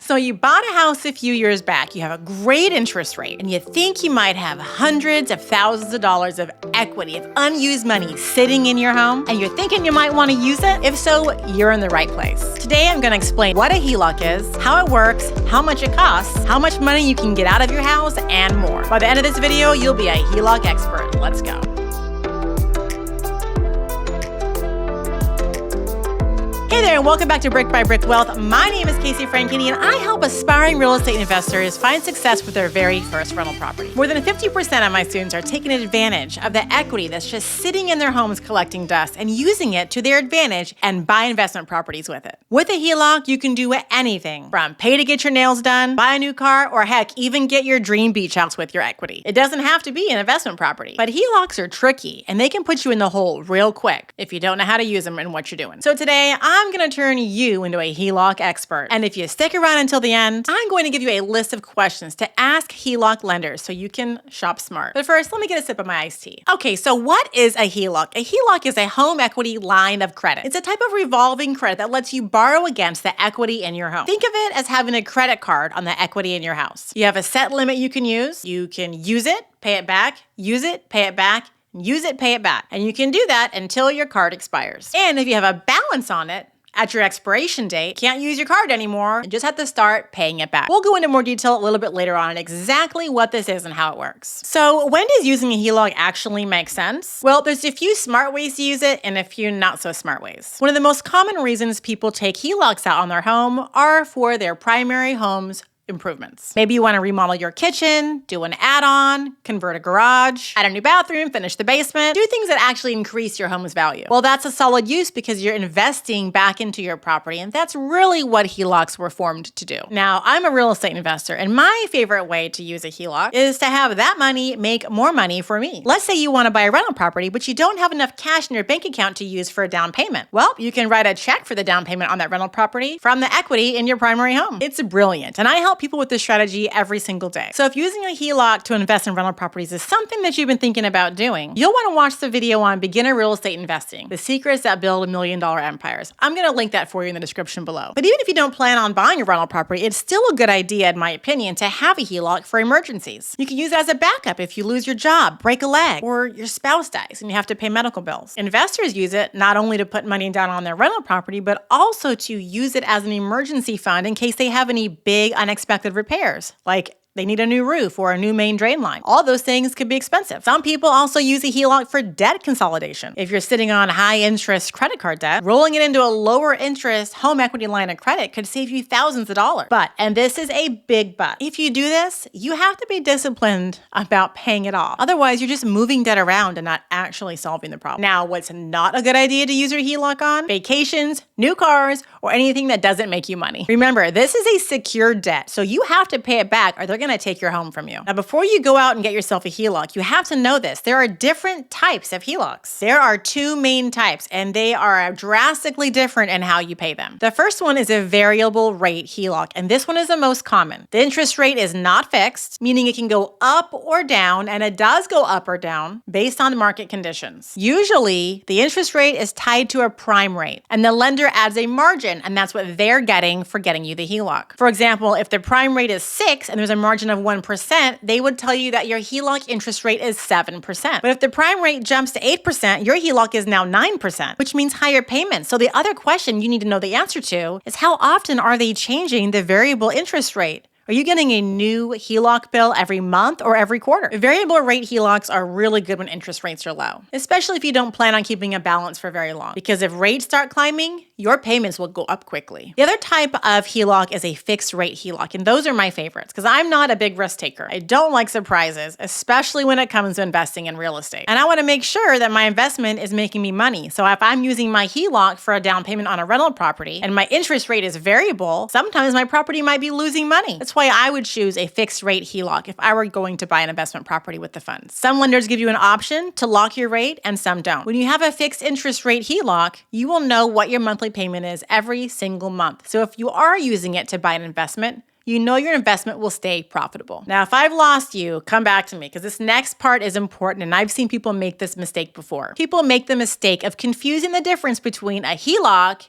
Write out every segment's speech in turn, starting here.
So you bought a house a few years back, you have a great interest rate, and you think you might have hundreds of thousands of dollars of equity, of unused money sitting in your home, and you're thinking you might want to use it? If so, you're in the right place. Today I'm going to explain what a HELOC is, how it works, how much it costs, how much money you can get out of your house, and more. By the end of this video, you'll be a HELOC expert. Let's go. Hey there, and welcome back to Brick by Brick Wealth. My name is Franchini, and I help aspiring real estate investors find success with their very first rental property. More than 50% of my students are taking advantage of the equity that's just sitting in their homes collecting dust and using it to their advantage and buy investment properties with it. With a HELOC, you can do anything from pay to get your nails done, buy a new car, or heck, even get your dream beach house with your equity. It doesn't have to be an investment property, but HELOCs are tricky and they can put you in the hole real quick if you don't know how to use them and what you're doing. So today, I'm going to turn you into a HELOC expert. And if you stick around until the end, I'm going to give you a list of questions to ask HELOC lenders so you can shop smart. But first, let me get a sip of my iced tea. Okay, so what is a HELOC? A HELOC is a home equity line of credit. It's a type of revolving credit that lets you borrow against the equity in your home. Think of it as having a credit card on the equity in your house. You have a set limit you can use. You can use it, pay it back, use it, pay it back, use it, pay it back. And you can do that until your card expires. And if you have a balance on it, at your expiration date, can't use your card anymore and just have to start paying it back. We'll go into more detail a little bit later on exactly what this is and how it works. So when does using a HELOC actually make sense? Well, there's a few smart ways to use it and a few not so smart ways. One of the most common reasons people take HELOCs out on their home are for their primary home's improvements. Maybe you want to remodel your kitchen, do an add-on, convert a garage, add a new bathroom, finish the basement, do things that actually increase your home's value. Well, that's a solid use because you're investing back into your property, and that's really what HELOCs were formed to do. Now, I'm a real estate investor, and my favorite way to use a HELOC is to have that money make more money for me. Let's say you want to buy a rental property, but you don't have enough cash in your bank account to use for a down payment. Well, you can write a check for the down payment on that rental property from the equity in your primary home. It's brilliant, and I help people with this strategy every single day. So if using a HELOC to invest in rental properties is something that you've been thinking about doing, you'll want to watch the video on beginner real estate investing, the secrets that build $1 million empires. I'm going to link that for you in the description below. But even if you don't plan on buying a rental property, it's still a good idea, in my opinion, to have a HELOC for emergencies. You can use it as a backup if you lose your job, break a leg, or your spouse dies and you have to pay medical bills. Investors use it not only to put money down on their rental property, but also to use it as an emergency fund in case they have any big unexpected repairs, like they need a new roof or a new main drain line. All those things could be expensive. Some people also use a HELOC for debt consolidation. If you're sitting on high interest credit card debt, rolling it into a lower interest home equity line of credit could save you thousands of dollars. But, and this is a big but, if you do this, you have to be disciplined about paying it off. Otherwise, you're just moving debt around and not actually solving the problem. Now, what's not a good idea to use your HELOC on? Vacations, new cars, or anything that doesn't make you money. Remember, this is a secured debt, so you have to pay it back or they're going to take your home from you. Now, before you go out and get yourself a HELOC, you have to know this. There are different types of HELOCs. There are two main types, and they are drastically different in how you pay them. The first one is a variable rate HELOC, and this one is the most common. The interest rate is not fixed, meaning it can go up or down, and it does go up or down based on market conditions. Usually, the interest rate is tied to a prime rate, and the lender adds a margin, and that's what they're getting for getting you the HELOC. For example, if the prime rate is 6 and there's a margin of 1%, they would tell you that your HELOC interest rate is 7%. But if the prime rate jumps to 8%, your HELOC is now 9%, which means higher payments. So the other question you need to know the answer to is, how often are they changing the variable interest rate? Are you getting a new HELOC bill every month or every quarter? Variable rate HELOCs are really good when interest rates are low, especially if you don't plan on keeping a balance for very long. Because if rates start climbing, your payments will go up quickly. The other type of HELOC is a fixed rate HELOC, and those are my favorites because I'm not a big risk taker. I don't like surprises, especially when it comes to investing in real estate. And I want to make sure that my investment is making me money. So if I'm using my HELOC for a down payment on a rental property and my interest rate is variable, sometimes my property might be losing money. That's why I would choose a fixed rate HELOC if I were going to buy an investment property with the funds. Some lenders give you an option to lock your rate and some don't. When you have a fixed interest rate HELOC, you will know what your monthly payment is every single month. So if you are using it to buy an investment, you know your investment will stay profitable. Now, if I've lost you, come back to me because this next part is important and I've seen people make this mistake before. People make the mistake of confusing the difference between a HELOC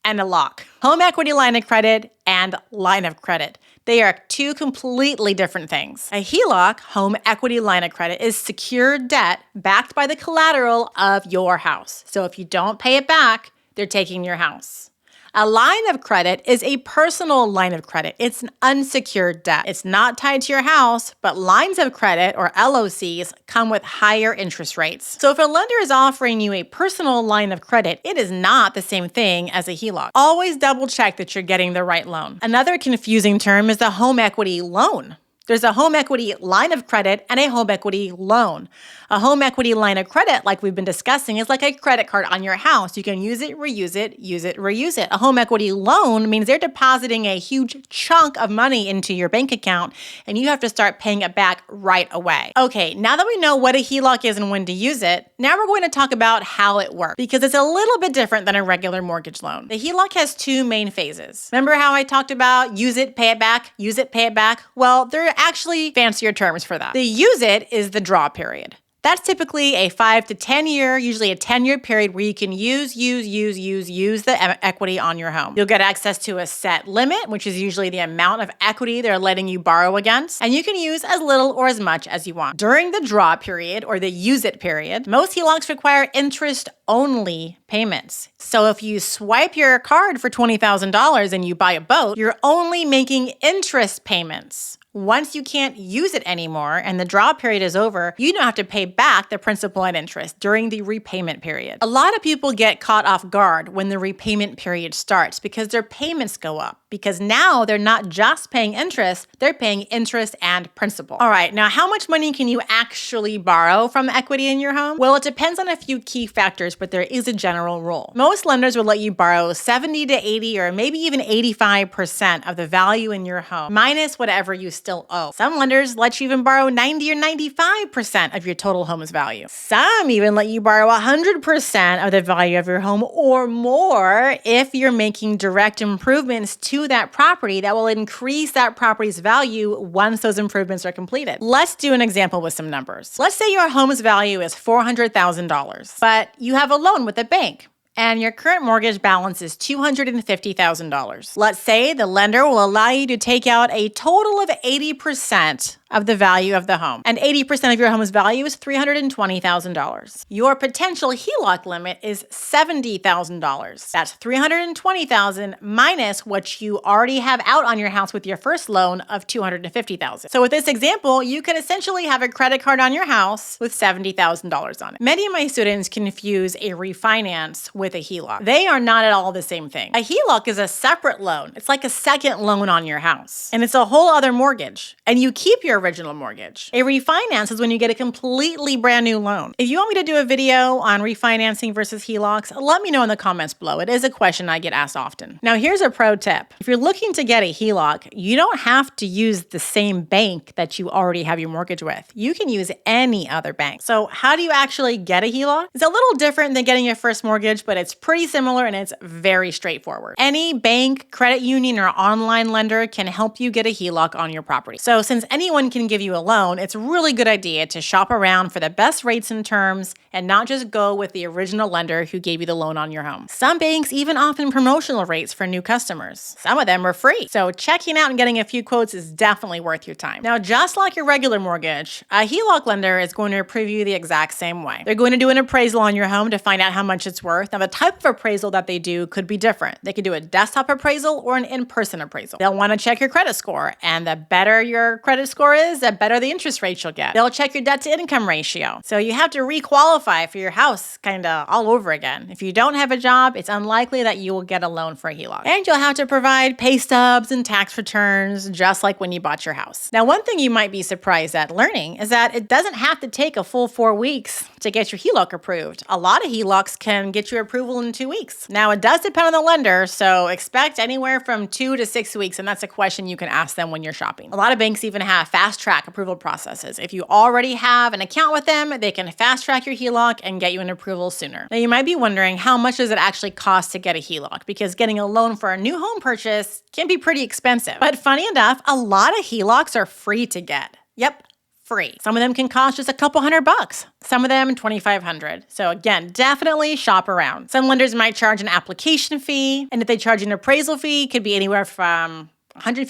and a lock. Home equity line of credit and line of credit. They are two completely different things. A HELOC, home equity line of credit, is secured debt backed by the collateral of your house. So if you don't pay it back, they're taking your house. A line of credit is a personal line of credit. It's an unsecured debt. It's not tied to your house, but lines of credit, or LOCs, come with higher interest rates. So if a lender is offering you a personal line of credit, it is not the same thing as a HELOC. Always double check that you're getting the right loan. Another confusing term is the home equity loan. There's a home equity line of credit and a home equity loan. A home equity line of credit, like we've been discussing, is like a credit card on your house. You can use it, reuse it, use it, reuse it. A home equity loan means they're depositing a huge chunk of money into your bank account, and you have to start paying it back right away. Okay, now that we know what a HELOC is and when to use it, now we're going to talk about how it works, because it's a little bit different than a regular mortgage loan. The HELOC has two main phases. Remember how I talked about use it, pay it back, use it, pay it back? Well, there are actually fancier terms for that. The use it is the draw period. That's typically a 5 to 10 year, usually a 10-year period where you can use the equity on your home. You'll get access to a set limit, which is usually the amount of equity they're letting you borrow against, and you can use as little or as much as you want. During the draw period, or the use it period, most HELOCs require interest-only payments. So if you swipe your card for $20,000 and you buy a boat, you're only making interest payments. Once you can't use it anymore and the draw period is over, you don't have to pay back the principal and interest during the repayment period. A lot of people get caught off guard when the repayment period starts because their payments go up, because now they're not just paying interest, they're paying interest and principal. All right, now how much money can you actually borrow from equity in your home? Well, it depends on a few key factors, but there is a general rule. Most lenders will let you borrow 70 to 80 or maybe even 85% of the value in your home, minus whatever you still owe. Some lenders let you even borrow 90 or 95% of your total home's value. Some even let you borrow 100% of the value of your home or more if you're making direct improvements to that property that will increase that property's value once those improvements are completed. Let's do an example with some numbers. Let's say your home's value is $400,000, but you have a loan with a bank, and your current mortgage balance is $250,000. Let's say the lender will allow you to take out a total of 80% of the value of the home, and 80% of your home's value is $320,000. Your potential HELOC limit is $70,000. That's $320,000 minus what you already have out on your house with your first loan of $250,000. So with this example, you could essentially have a credit card on your house with $70,000 on it. Many of my students confuse a refinance with a HELOC. They are not at all the same thing. A HELOC is a separate loan. It's like a second loan on your house, and it's a whole other mortgage, and you keep your original mortgage. A refinance is when you get a completely brand new loan. If you want me to do a video on refinancing versus HELOCs, let me know in the comments below. It is a question I get asked often. Now, here's a pro tip. If you're looking to get a HELOC, you don't have to use the same bank that you already have your mortgage with. You can use any other bank. So how do you actually get a HELOC? It's a little different than getting your first mortgage, but it's pretty similar and it's very straightforward. Any bank, credit union, or online lender can help you get a HELOC on your property. So since anyone can give you a loan, it's a really good idea to shop around for the best rates and terms and not just go with the original lender who gave you the loan on your home. Some banks even offer promotional rates for new customers. Some of them are free. So checking out and getting a few quotes is definitely worth your time. Now, just like your regular mortgage, a HELOC lender is going to approve you the exact same way. They're going to do an appraisal on your home to find out how much it's worth. Now, the type of appraisal that they do could be different. They could do a desktop appraisal or an in-person appraisal. They'll want to check your credit score, and the better your credit score is, the better the interest rate you'll get. They'll check your debt to income ratio. So you have to requalify for your house kind of all over again. If you don't have a job, it's unlikely that you will get a loan for a HELOC. And you'll have to provide pay stubs and tax returns just like when you bought your house. Now, one thing you might be surprised at learning is that it doesn't have to take a full 4 weeks to get your HELOC approved. A lot of HELOCs can get your approval in 2 weeks. Now, it does depend on the lender, so expect anywhere from 2 to 6 weeks, and that's a question you can ask them when you're shopping. A lot of banks even have fast track approval processes. If you already have an account with them, they can fast track your HELOC and get you an approval sooner. Now, you might be wondering, how much does it actually cost to get a HELOC? Because getting a loan for a new home purchase can be pretty expensive. But funny enough, a lot of HELOCs are free to get. Yep, free. Some of them can cost just a couple $100. Some of them $2,500. So again, definitely shop around. Some lenders might charge an application fee, and if they charge an appraisal fee, it could be anywhere from $150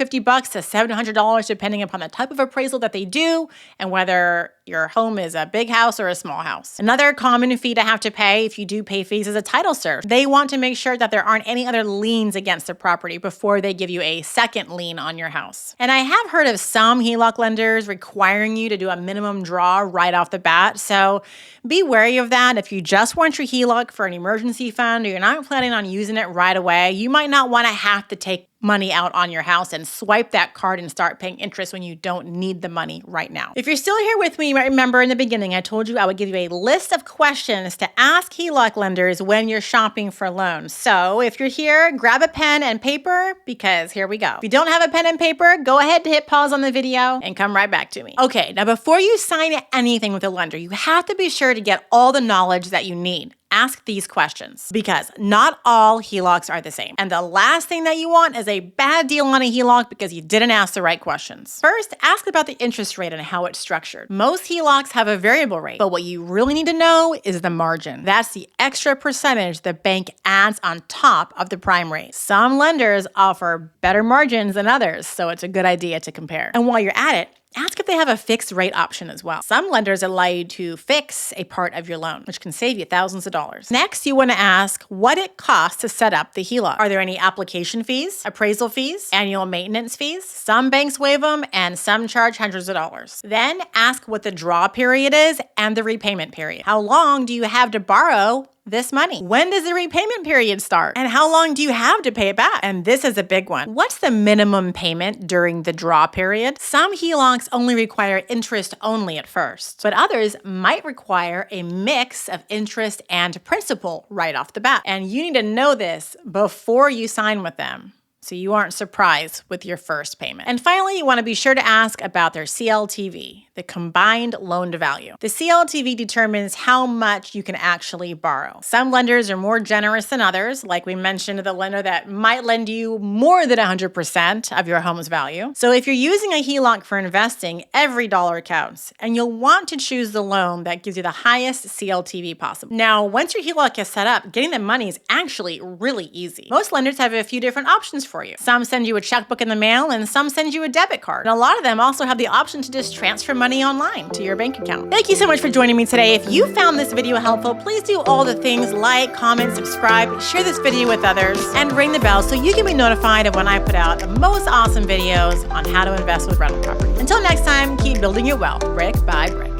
to $700, depending upon the type of appraisal that they do and whether your home is a big house or a small house. Another common fee to have to pay if you do pay fees is a title search. They want to make sure that there aren't any other liens against the property before they give you a second lien on your house. And I have heard of some HELOC lenders requiring you to do a minimum draw right off the bat. So be wary of that. If you just want your HELOC for an emergency fund or you're not planning on using it right away, you might not want to have to take money out on your house and swipe that card and start paying interest when you don't need the money right now. If you're still here with me, you might remember in the beginning, I told you I would give you a list of questions to ask HELOC lenders when you're shopping for loans. So if you're here, grab a pen and paper because here we go. If you don't have a pen and paper, go ahead and hit pause on the video and come right back to me. Okay, now before you sign anything with a lender, you have to be sure to get all the knowledge that you need. Ask these questions because not all HELOCs are the same. And the last thing that you want is a bad deal on a HELOC because you didn't ask the right questions. First, ask about the interest rate and how it's structured. Most HELOCs have a variable rate, but what you really need to know is the margin. That's the extra percentage the bank adds on top of the prime rate. Some lenders offer better margins than others, so it's a good idea to compare. And while you're at it, ask if they have a fixed rate option as well. Some lenders allow you to fix a part of your loan, which can save you thousands of dollars. Next, you want to ask what it costs to set up the HELOC. Are there any application fees, appraisal fees, annual maintenance fees? Some banks waive them and some charge hundreds of dollars. Then ask what the draw period is and the repayment period. How long do you have to borrow this money? When does the repayment period start? And how long do you have to pay it back? And this is a big one. What's the minimum payment during the draw period? Some HELOCs only require interest only at first, but others might require a mix of interest and principal right off the bat. And you need to know this before you sign with them, so you aren't surprised with your first payment. And finally, you want to be sure to ask about their CLTV, the combined loan to value. The CLTV determines how much you can actually borrow. Some lenders are more generous than others, like we mentioned, the lender that might lend you more than 100% of your home's value. So if you're using a HELOC for investing, every dollar counts, and you'll want to choose the loan that gives you the highest CLTV possible. Now, once your HELOC is set up, getting the money is actually really easy. Most lenders have a few different options for you. Some send you a checkbook in the mail and some send you a debit card. And a lot of them also have the option to just transfer money online to your bank account. Thank you so much for joining me today. If you found this video helpful, please do all the things like, comment, subscribe, share this video with others, and ring the bell so you can be notified of when I put out the most awesome videos on how to invest with rental property. Until next time, keep building your wealth brick by brick.